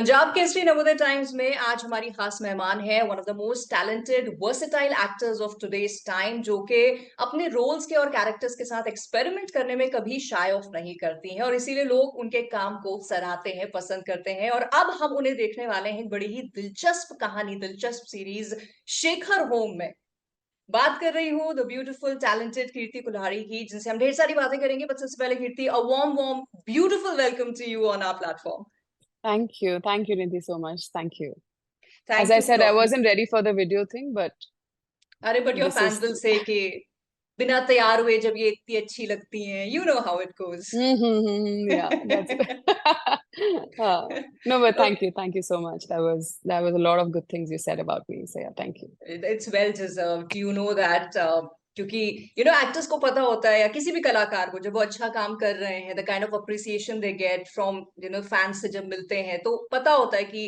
Punjab Kesari Navodaya times में आज हमारी खास मेहमान है one of the most talented versatile actors of today's time, जो कि अपने रोल्स के और कैरेक्टर्स के साथ एक्सपेरिमेंट करने में कभी शाय ऑफ नहीं करती हैं और इसीलिए लोग उनके काम को सराहते हैं, पसंद करते हैं। और अब हम उन्हें देखने वाले हैं बड़ी ही दिलचस्प कहानी, दिलचस्प सीरीज शेखर होम में। बात कर रही हूँ द ब्यूटीफुल टैलेंटेड कीर्ति कुल्हाड़ी की, जिनसे हम ढेर सारी बातें करेंगे। बट सबसे पहले Kirti, a warm warm beautiful welcome to you on our platform. Thank you. Thank you, Nidhi, so much. Thank you. As thank I you said, I for, wasn't ready for the video thing, but अरे but your this fans is will say कि बिना तैयार हुए जब ये इतनी अच्छी लगती हैं, you know how it goes. yeah, that's no, but thank you. Thank you so much. That was a lot of good things you said about me. So yeah, thank you. It's well deserved, you know that. क्योंकि you know actors को पता होता है, या किसी भी कलाकार को, जब वो अच्छा काम कर रहे हैं, the kind of appreciation they get from you know fans से जब मिलते हैं, तो पता होता है कि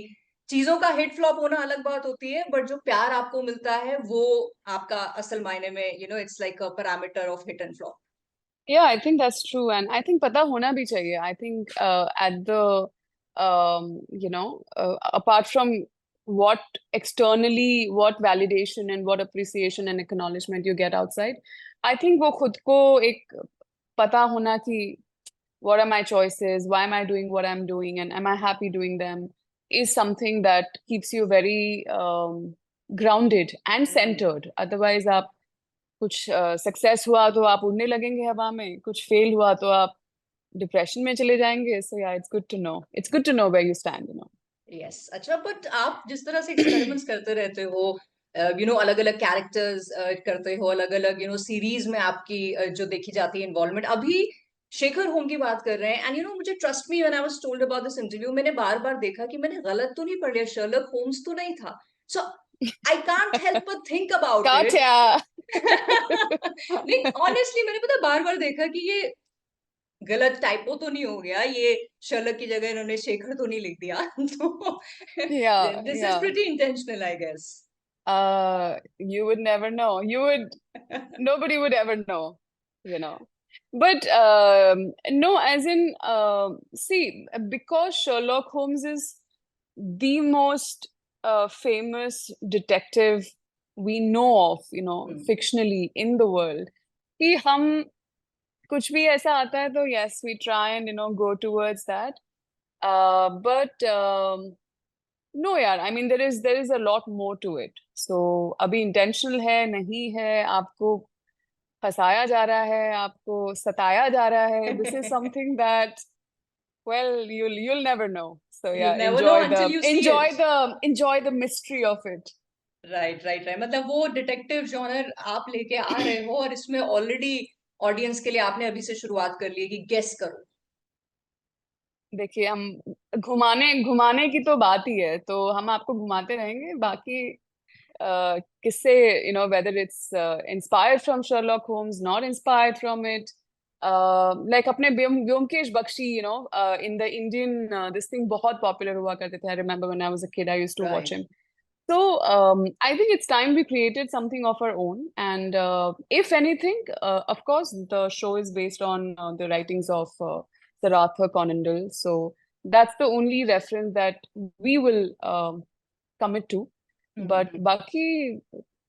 चीजों का हिट फ्लॉप होना अलग बात होती है, बट जो प्यार आपको मिलता है वो आपका असल मायने में you know it's like a parameter of hit and flop. Yeah, I think that's true, and I think पता होना भी चाहिए. I think at the apart from what externally, what validation and what appreciation and acknowledgement you get outside, I think वो खुद को एक पता होना कि what are my choices, why am I doing what I'm doing, and am I happy doing them, is something that keeps you very grounded and centered. Otherwise, आप कुछ success हुआ तो आप उड़ने लगेंगे हवा में, कुछ फेल हुआ तो आप डिप्रेशन में चले जाएंगे. सो या it's good to know where you stand, you know. Yes, अच्छा, बट आप जिस तरह से एक्सपेरिमेंट्स करते रहते हो, यू नो अलग अलग कैरेक्टर्स करते हो, अलग अलग यू नो सीरीज में आपकी जो देखी जाती है इन्वॉल्वमेंट, अभी शेखर होम की बात कर रहे हैं। एंड यू नो मुझे trust me when I was told about this interview, मैंने बार बार देखा कि मैंने गलत तो नहीं पढ़ लिया, शर्लक होम्स तो नहीं था। सो I can't help but think about it. काट्या. नहीं, ऑनेस्टली मैंने पता बार बार देखा कि ये गलत टाइपो तो नहीं हो गया, ये शर्लक की जगह इन्होंने शेखर तो नहीं लिख दिया। तो Yeah, this is yeah. Pretty intentional I guess. You would never know. Nobody would ever know, you know. But no, as in, see, because Sherlock Holmes is the most famous detective we know of, you know, fictionally in the world. कि हम कुछ भी ऐसा आता है तो yes, we try and, you know, go towards that. But no, यार, I mean, there is a lot more to it. So अभी intentional है, नहीं है, आपको फंसाया जा रहा है, आपको सताया जा रहा है. This is something that, well, you'll never know. So You'll yeah, never know until you see it. enjoy the mystery of it. Right right right, मतलब वो डिटेक्टिव जॉनर आप लेके आ रहे हो और इसमें ऑलरेडी ऑडियंस के लिए आपने अभी से शुरुआत कर ली है कि गेस करो। देखिए, हम घुमाने घुमाने की तो बात ही है, तो हम आपको घुमाते रहेंगे. बाकी किससे, you know, whether it's inspired from Sherlock Holmes, not inspired from it, like अपने Byomkesh Bakshi, you know, in the Indian this thing बहुत popular हुआ करते थे. I remember when I was a kid, I used to watch him. So I think it's time we created something of our own. And if anything, of course, the show is based on the writings of Sir Arthur Conan Doyle. So that's the only reference that we will commit to. But बाकी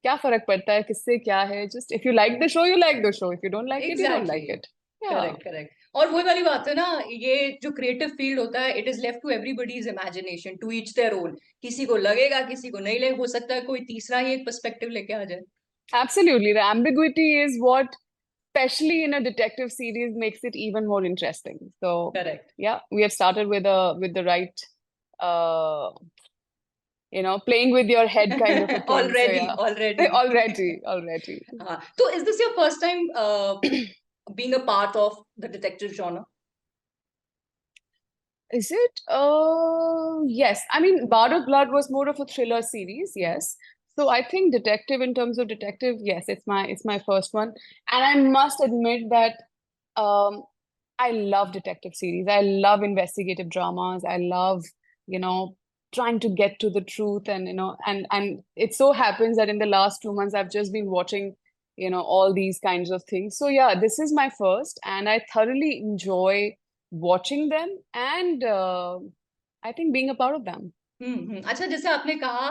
क्या फर्क पड़ता है किससे क्या है? Just if you like the show, you like the show. If you don't like it, you don't like exactly, it. Yeah. Correct correct. और वही वाली बात है ना, ये जो क्रिएटिव फील्ड होता है, it is left to everybody's imagination, to each their own. किसी को लगेगा, किसी को नहीं लगे, हो सकता है कोई तीसरा ही एक पर्सपेक्टिव लेके आ जाए। Absolutely. The ambiguity is what, especially in a detective series, makes it even more interesting. So correct. yeah, we have started with the right uh you know, playing with your head kind of a thing. So already yeah. Already. Already. हाँ, तो is this your first time being a part of the detective genre? Is it? Yes. I mean, Bard of Blood was more of a thriller series, yes. So I think detective, in terms of detective, yes, it's my first one. And I must admit that um I love detective series. I love investigative dramas. I love, you know, trying to get to the truth. And, you know, and it so happens that in the last 2 months I've just been watching, you know, all these kinds of things. So yeah, this is my first, and I thoroughly enjoy watching them. And I think being a part of them. अच्छा, जैसे आपने कहा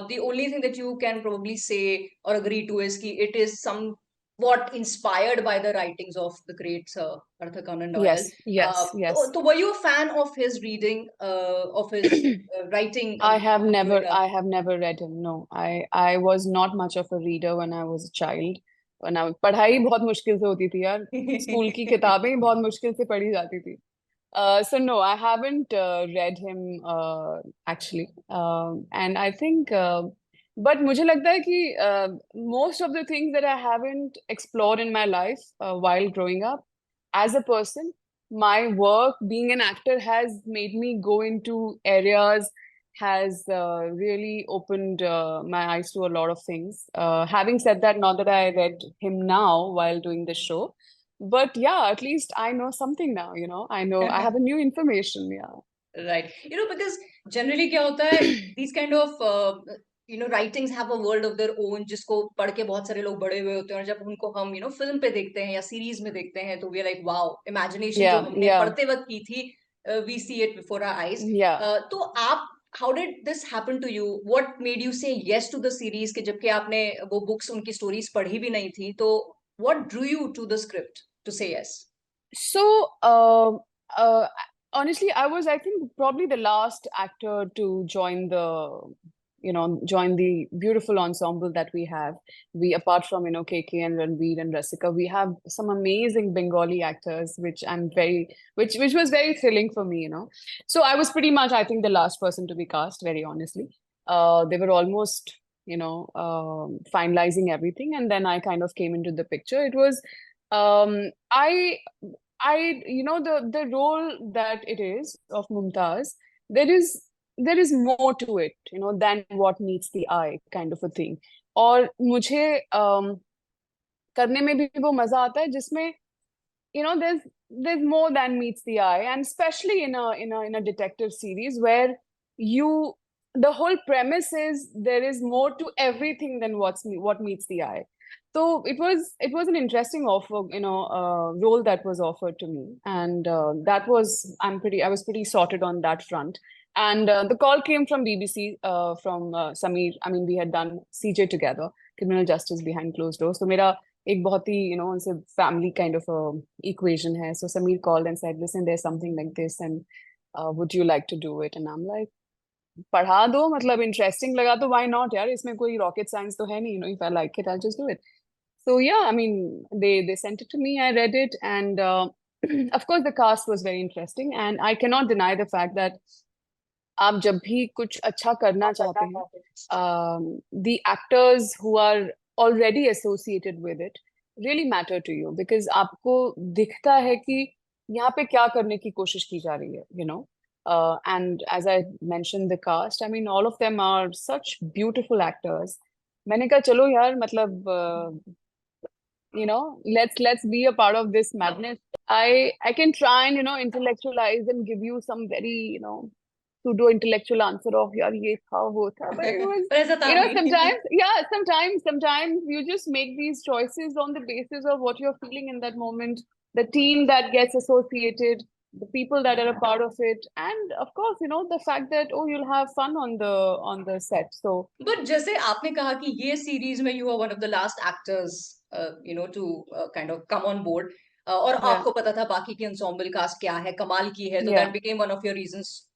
the only thing that you can probably say or agree to is कि it is somewhat inspired by the writings of the great Sir Arthur Conan Doyle. Yes, yes, yes. तो were you a fan of his reading, of his writing growing I up? have never read him. No, I was not much of a reader when I was a child. when I पढ़ाई बहुत मुश्किल से होती थी यार. School की किताबें बहुत मुश्किल से पढ़ी जाती थी. So no, I haven't read him actually. And I think but मुझे लगता है कि most of the things that I haven't explored in my life while growing up as a person, my work being an actor has made me go into areas, has really opened my eyes to a lot of things. Having said that, not that I read him now while doing the show, but yeah, at least I know something now, you know. I know I have a new information, yeah. Right. Because generally क्या होता है, these kind of writings have a world of their own, जिसको पढ़ के बहुत सारे लोग बड़े हुए होते हैं, और जब उनको हम फिल्म पे देखते हैं या सीरीज में देखते हैं, तो we are like wow, imagination जो Yeah, हमने yeah, पढ़ते वक्त की थी, we see it before our eyes. yeah. तो आप, how did this happen to you? What made you say yes to the series, कि जबकि आपने वो books, उनकी stories पढ़ी भी नहीं थी, तो what drew you to the script to say yes? So, uh, honestly, I think, probably the last actor to join join the beautiful ensemble that we have. We, apart from, KK and Ranveer and Rasika, we have some amazing Bengali actors, which was very thrilling for me, So I was pretty much, I think, the last person to be cast, very honestly. They were almost, finalizing everything, and then I kind of came into the picture. It was, um, I the role that it is of Mumtaz, there is more to it, than what meets the eye, kind of a thing. और मुझे करने में भी वो मजा आता है जिसमें, there's more than meets the eye, and especially in a detective series where you the whole premise is there is more to everything than what meets the eye. So it was an interesting offer, role that was offered to me, and I was pretty sorted on that front. And the call came from BBC, from Sameer. I mean, we had done CJ together, Criminal Justice Behind Closed Doors. So मेरा एक बहुत ही, उनसे family kind of a equation है. So Sameer called and said, listen, there's something like this, and would you like to do it? And I'm like, पढ़ा दो, मतलब interesting लगा तो why not यार, इसमें कोई rocket science तो है नहीं, if I like it, I'll just do it. So yeah, I mean, they sent it to me, I read it, and of course the cast was very interesting, and I cannot deny the fact that आप जब भी कुछ अच्छा करना चाहते हैं, the actors who are already associated with it really matter to you, because आपको दिखता है कि यहाँ पे क्या करने की कोशिश की जा रही है. And as I mentioned the cast, I mean, all of them are such beautiful actors. मैंने कहा चलो यार, मतलब let's be a part of this madness. I can try and intellectualize and give you some very pseudo intellectual answer of yaar ye tha wo tha, but it was पर ऐसा था नहीं. sometimes you just make these choices on the basis of what you're feeling in that moment, the team that gets associated, the people that are a part of it, and of course the fact that, oh, you'll have fun on the set. So But जैसे आपने कहा कि ये series में you are one of the last actors, to kind of come on board, और yeah, आपको पता था बाकी की ensemble cast क्या है, कमाल की है, तो yeah, that became one of your reasons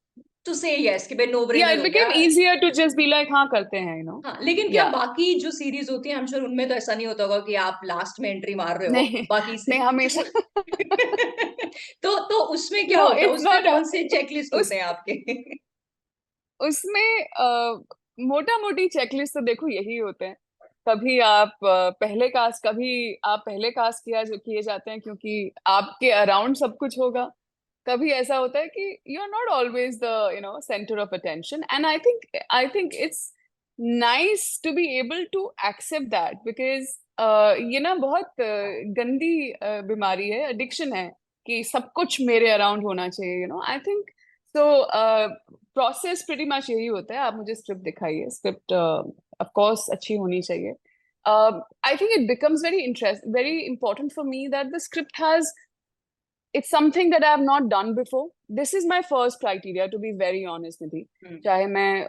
to say yes, कि भाई no yeah, brainer it हो गया. became easier to just be like, हाँ करते हैं, हाँ, लेकिन क्या yeah. बाकी जो सीरीज होती है, I'm sure उनमें तो ऐसा नहीं होता होगा कि आप लास्ट में एंट्री मार रहे हो नहीं, बाकी से. नहीं, हमेशा तो उसमें क्या no, होता है, it's उसमें not कौन से चेकलिस्ट उस होते हैं आपके? उसमें मोटा मोटी चेकलिस्ट तो देखो यही होते हैं. कभी आप पहले कास्ट किए जाते हैं क्योंकि आपके अराउंड सब कुछ होगा. कभी ऐसा होता है कि you are not always the centre of attention, and I think it's nice to be able to accept that, because ये ना बहुत गंदी बीमारी है, एडिक्शन है, कि सब कुछ मेरे अराउंड होना चाहिए, I think. So process pretty much यही होता है. आप मुझे स्क्रिप्ट दिखाइए, स्क्रिप्ट ऑफ कोर्स अच्छी होनी चाहिए. I think it becomes very important for me that the script has it's something that I have not done before. This is my first criteria, to be very honest, Nidhi. चाहे मैं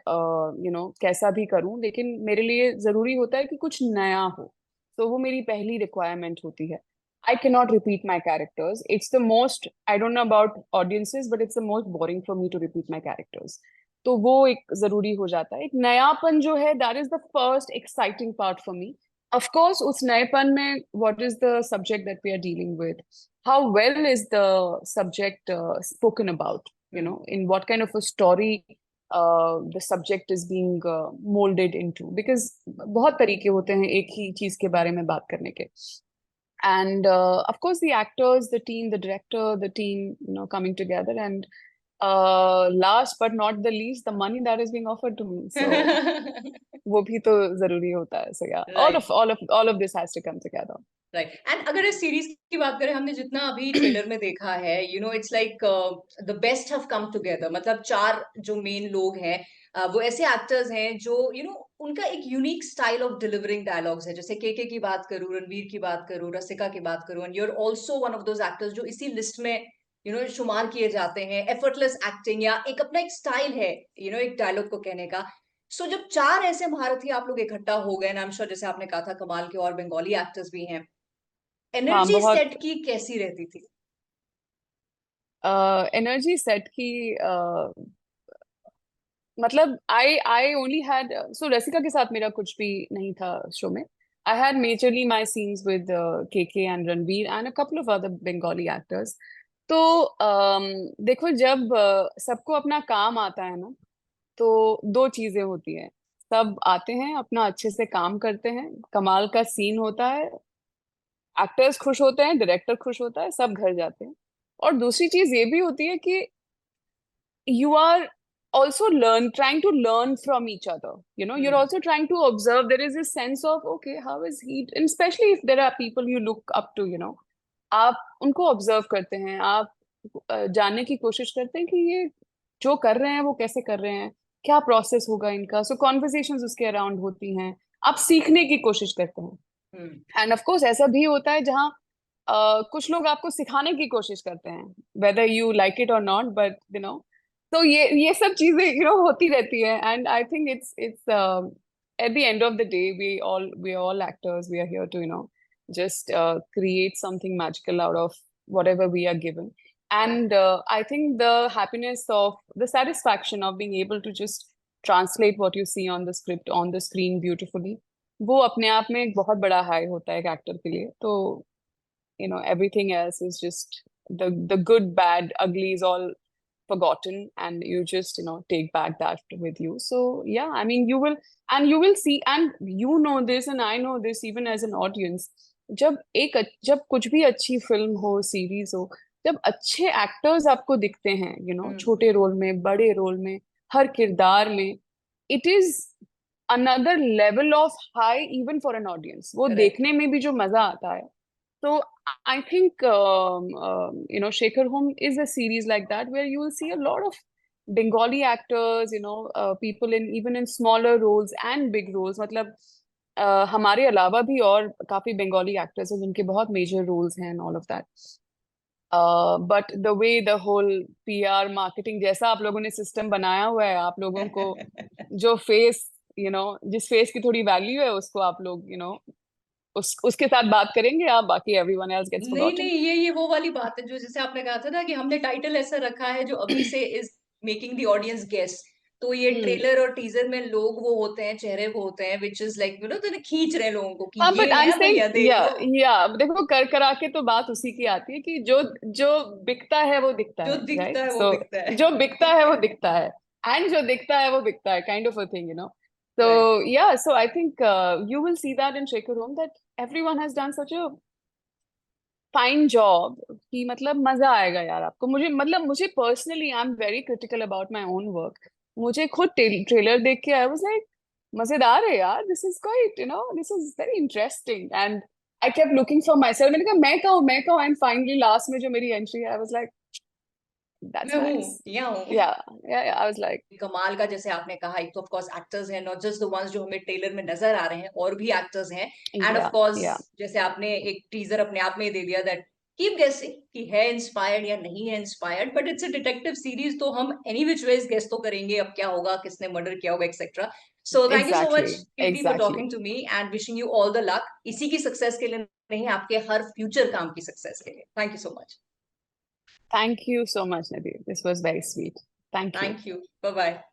कैसा भी करूं, लेकिन मेरे लिए जरूरी होता है कि कुछ नया हो. तो वो मेरी पहली रिक्वायरमेंट होती है. I cannot repeat my characters. It's the most, I don't know about audiences, but it's the most boring for me to repeat my characters. तो वो एक जरूरी हो जाता है. एक नयापन जो है, that is the first exciting part for me. Of course, उस नएपन में what is the subject that we are dealing with? How well is the subject spoken about? In what kind of a story the subject is being molded into? Because बहुत तरीके होते हैं एक ही चीज के बारे में बात करने के. And of course, the actors, the team, the director, the team, coming together, and last but not the least, the money that is being offered to me. So वो भी तो जरूरी होता है. So yeah, Right. all of this has to come together. Right and अगर इस series की बात करें, हमने जितना अभी ट्रेलर में देखा है, it's like the best have come together. मतलब 4 जो मेन लोग हैं, वो ऐसे एक्टर्स हैं जो उनका एक unique style of delivering dialogues है. जैसे के की बात करूं, रणवीर की बात करूं, रसिका की बात करूं, and you are also one of those actors जो इसी लिस्ट में शुमार किए जाते हैं. एफर्टलेस एक्टिंग या एक अपना एक स्टाइल है एक डायलॉग को कहने का. सो जब 4 ऐसे महारथी आप लोग इकट्ठा हो गए, आई एम श्योर जैसे आपने कहा था कमाल के और बंगाली एक्टर्स भी हैं, हाँ, एनर्जी बहुत सेट की कैसी रहती थी? एनर्जी सेट की मतलब आई ओनली हैड, सो रसिका के साथ मेरा कुछ भी नहीं था शो में. I had majorly my scenes with K and Ranveer and a couple of other Bengali actors. तो देखो, जब सबको अपना काम आता है ना, तो दो चीजें होती हैं. सब आते हैं, अपना अच्छे से काम करते हैं, कमाल का सीन होता है, एक्टर्स खुश होते हैं, डायरेक्टर खुश होता है, सब घर जाते हैं. और दूसरी चीज ये भी होती है कि you are also trying to learn from each other. You're also trying to observe. There is a sense of, okay, how is he, and especially if there are people you look up to. आप उनको observe करते हैं, आप जानने की कोशिश करते हैं कि ये जो कर रहे हैं वो कैसे कर रहे हैं, क्या प्रोसेस होगा इनका. सो कॉन्वर्सेशंस उसके अराउंड होती हैं, आप सीखने की कोशिश करते हैं. एंड ऑफ कोर्स ऐसा भी होता है जहाँ कुछ लोग आपको सिखाने की कोशिश करते हैं, whether you like it or not, but तो ये सब चीजें होती रहती है. And I think it's at the end of the day, we are all actors. We are here to just create something magical out of whatever we are given. And I think the happiness of the satisfaction of being able to just translate what you see on the script on the screen beautifully, वो अपने आप में एक बहुत बड़ा high होता है एक एक्टर के लिए. तो everything else is just the good, bad, ugly is all forgotten, and you just take back that with you. So yeah, I mean, you will see, and this, and I know this even as an audience. जब कुछ भी अच्छी film हो, series हो, जब अच्छे actors आपको दिखते हैं छोटे रोल में, बड़े रोल में, हर किरदार में, it is another level of high even for an audience. वो Correct. देखने में भी जो मजा आता है. So I think Shekhar Home is a series like that, where you will see a lot of Bengali actors, people even in smaller roles and big roles. मतलब हमारे अलावा भी और काफी Bengali actors हैं जिनके बहुत major roles हैं and all of that. But the way the whole PR marketing जैसा आप लोगों ने system बनाया हुआ है, आप लोगों को जो face, जिस face की थोड़ी value है, उसको आप लोग उसके साथ बात करेंगे आप, बाकी एवरीवन एल्स गेट्स नहीं फॉरगॉटन. नहीं, ये वो वाली बात है जो जैसे आपने कहा था ना कि हमने टाइटल ऐसा रखा है जो अभी से is making the audience guess. तो ये ट्रेलर और टीजर में लोग वो होते हैं, चेहरे वो होते हैं, विच इज लाइक तो खींच रहे हैं लोगों को कि हाँ, ये बट आई एम है सेइंग, भैया देख लो. या देखो, कर करा के तो बात उसी की आती है कि जो जो बिकता है वो दिखता जो है, दिखता राइट? है वो सो बिकता है. जो बिकता है वो दिखता है, एंड जो दिखता है वो बिकता है, kind of a thing. So right. yeah, so I think you will see that in Shekhar Home, that everyone has done such a fine job कि मतलब मजा आएगा यार आपको. मुझे personally I am very critical about my own work. मुझे खुद trailer देख के आई वाज लाइक, मजेदार है यार, this is quite this is very interesting. And I kept looking for my self. मैंने कहा मैं कहूँ, एंड फाइनली लास्ट में जो मेरी एंट्री है, आई वाज लाइक, दैट्स मैं हूँ, नाइस. यहाँ हूँ. या आई वाज लाइक, कमाल का, जैसे आपने कहा, एक तो ऑफ कोर्स एक्टर्स हैं, नॉट जस्ट द वंस जो हमें ट्रेलर में नजर आ रहे हैं, और भी एक्टर्स हैं. एंड ऑफ या कोर्स या जैसे आपने एक टीजर अपने आप में ही दे दिया दैट कीप गेसिंग कि है इंस्पायर्ड या नहीं है inspired, but it's a detective series, तो हम एनी विच वेज गेस तो करेंगे अब क्या होगा, किसने मर्डर किया होगा, etcetera. So thank you so much Exactly, Preeti for exactly. Talking to me and wishing you all the luck, इसी की सक्सेस के लिए नहीं, आपके हर फ्यूचर काम की सक्सेस के लिए. Thank you so much. Thank you so much, Nadir. This was very sweet. Thank you. Thank you. Bye bye.